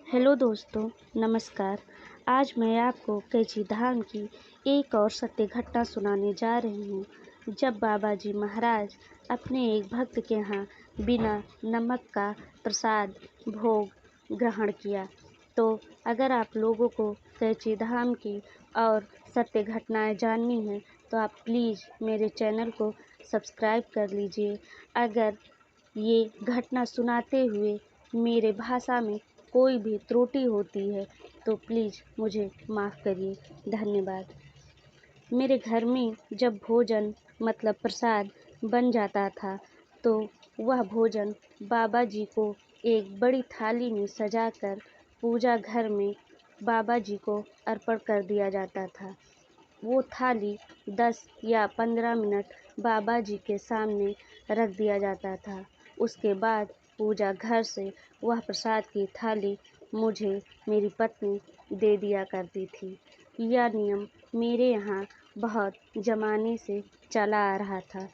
Hello दोस्तों, नमस्कार। आज मैं आपको कैची धाम की एक और सत्य घटना सुनाने जा रही हूँ। जब बाबा जी महाराज अपने एक भक्त के यहाँ बिना नमक का प्रसाद भोग ग्रहण किया, तो अगर आप लोगों को कैची धाम की और सत्य घटनाएं जाननी हैं तो आप प्लीज़ मेरे चैनल को सब्सक्राइब कर लीजिए। अगर ये घटना सुनाते हुए मेरे भाषा में कोई भी त्रुटि होती है तो प्लीज़ मुझे माफ़ करिए। धन्यवाद। मेरे घर में जब भोजन मतलब प्रसाद बन जाता था तो वह भोजन बाबा जी को एक बड़ी थाली में सजाकर पूजा घर में बाबा जी को अर्पण कर दिया जाता था। वो थाली 10 या 15 मिनट बाबा जी के सामने रख दिया जाता था। उसके बाद पूजा घर से वह प्रसाद की थाली मुझे मेरी पत्नी दे दिया करती थी। यह नियम मेरे यहाँ बहुत ज़माने से चला आ रहा था।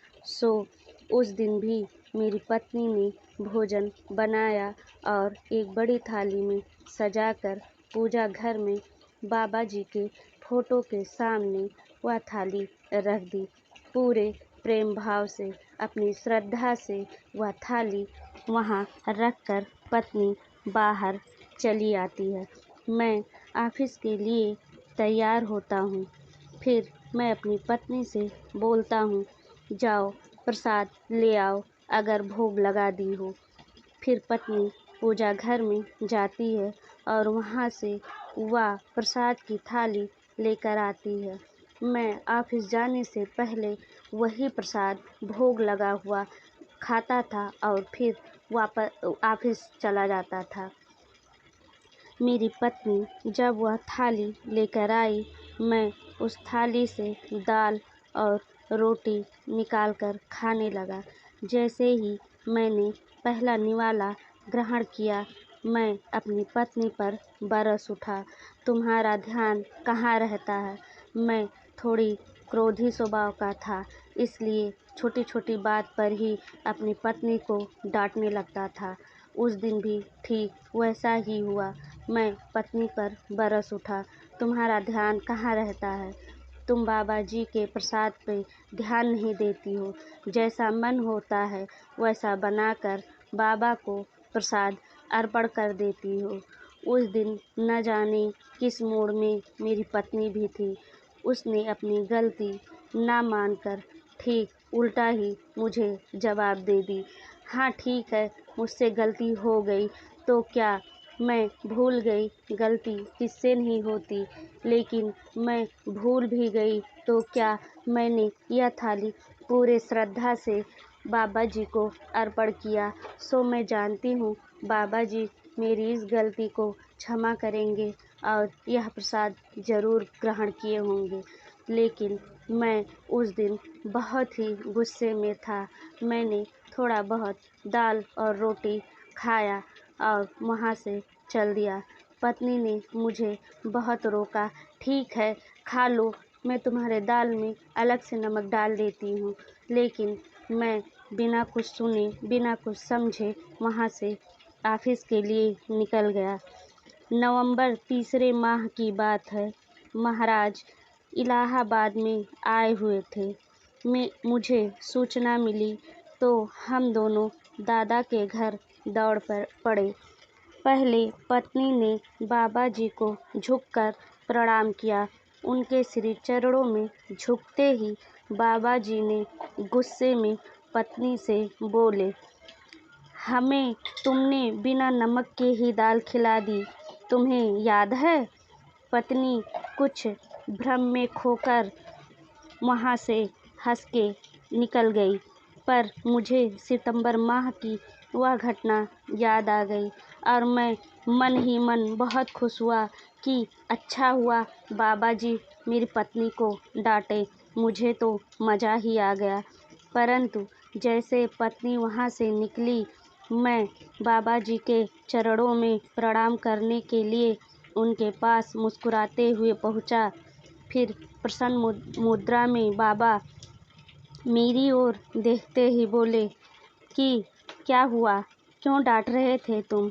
उस दिन भी मेरी पत्नी ने भोजन बनाया और एक बड़ी थाली में सजाकर पूजा घर में बाबा जी के फोटो के सामने वह थाली रख दी। पूरे प्रेम भाव से, अपनी श्रद्धा से वह थाली वहाँ रखकर पत्नी बाहर चली आती है। मैं ऑफिस के लिए तैयार होता हूँ। फिर मैं अपनी पत्नी से बोलता हूँ, जाओ प्रसाद ले आओ अगर भोग लगा दी हो। फिर पत्नी पूजा घर में जाती है और वहाँ से वह प्रसाद की थाली लेकर आती है। मैं ऑफिस जाने से पहले वही प्रसाद भोग लगा हुआ खाता था और फिर वापस ऑफिस चला जाता था। मेरी पत्नी जब वह थाली लेकर आई, मैं उस थाली से दाल और रोटी निकालकर खाने लगा। जैसे ही मैंने पहला निवाला ग्रहण किया, मैं अपनी पत्नी पर बरस उठा, तुम्हारा ध्यान कहाँ रहता है। मैं थोड़ी क्रोधी स्वभाव का था, इसलिए छोटी छोटी बात पर ही अपनी पत्नी को डांटने लगता था। उस दिन भी ठीक वैसा ही हुआ। मैं पत्नी पर बरस उठा, तुम्हारा ध्यान कहाँ रहता है। तुम बाबा जी के प्रसाद पे ध्यान नहीं देती हो। जैसा मन होता है वैसा बनाकर बाबा को प्रसाद अर्पण कर देती हो। उस दिन न जाने किस मूड में मेरी पत्नी भी थी। उसने अपनी गलती ना मानकर ठीक उल्टा ही मुझे जवाब दे दी। हाँ ठीक है, मुझसे गलती हो गई तो क्या, मैं भूल गई, गलती किससे नहीं होती। लेकिन मैं भूल भी गई तो क्या, मैंने यह थाली पूरे श्रद्धा से बाबा जी को अर्पण किया। मैं जानती हूँ बाबा जी मेरी इस गलती को क्षमा करेंगे और यह प्रसाद ज़रूर ग्रहण किए होंगे। लेकिन मैं उस दिन बहुत ही गुस्से में था। मैंने थोड़ा बहुत दाल और रोटी खाया और वहाँ से चल दिया। पत्नी ने मुझे बहुत रोका, ठीक है खा लो, मैं तुम्हारे दाल में अलग से नमक डाल देती हूँ। लेकिन मैं बिना कुछ सुने, बिना कुछ समझे वहाँ से ऑफिस के लिए निकल गया। नवंबर तीसरे माह की बात है। महाराज इलाहाबाद में आए हुए थे। मुझे सूचना मिली तो हम दोनों दादा के घर दौड़ पड़े। पहले पत्नी ने बाबा जी को झुककर प्रणाम किया। उनके श्री चरणों में झुकते ही बाबा जी ने गुस्से में पत्नी से बोले, हमें तुमने बिना नमक के ही दाल खिला दी, तुम्हें याद है। पत्नी कुछ भ्रम में खोकर वहाँ से हंस के निकल गई, पर मुझे सितंबर माह की वह घटना याद आ गई और मैं मन ही मन बहुत खुश हुआ कि अच्छा हुआ बाबा जी मेरी पत्नी को डांटे। मुझे तो मज़ा ही आ गया। परंतु जैसे पत्नी वहाँ से निकली, मैं बाबा जी के चरणों में प्रणाम करने के लिए उनके पास मुस्कुराते हुए पहुँचा। फिर प्रसन्न मुद्रा में बाबा मेरी ओर देखते ही बोले कि क्या हुआ, क्यों डांट रहे थे तुम।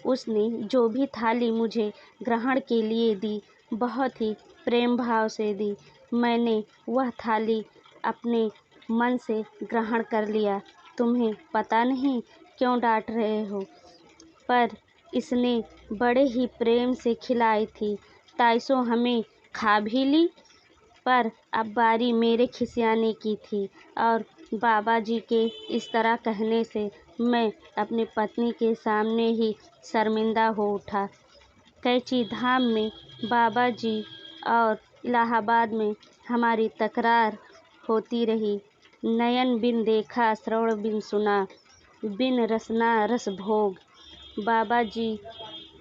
उसने जो भी थाली मुझे ग्रहण के लिए दी, बहुत ही प्रेम भाव से दी। मैंने वह थाली अपने मन से ग्रहण कर लिया। तुम्हें पता नहीं क्यों डांट रहे हो, पर इसने बड़े ही प्रेम से खिलाई थी, ताइसो हमें खा भी ली। पर अब बारी मेरे खिसियाने की थी और बाबा जी के इस तरह कहने से मैं अपनी पत्नी के सामने ही शर्मिंदा हो उठा। कैची धाम में बाबा जी और इलाहाबाद में हमारी तकरार होती रही। नयन बिन देखा, श्रवण बिन सुना, बिन रसना रस भोग। बाबा जी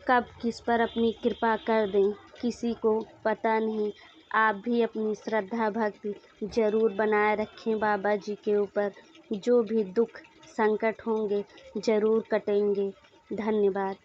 कब किस पर अपनी कृपा कर दें, किसी को पता नहीं। आप भी अपनी श्रद्धा भक्ति जरूर बनाए रखें बाबा जी के ऊपर। जो भी दुख संकट होंगे जरूर कटेंगे। धन्यवाद।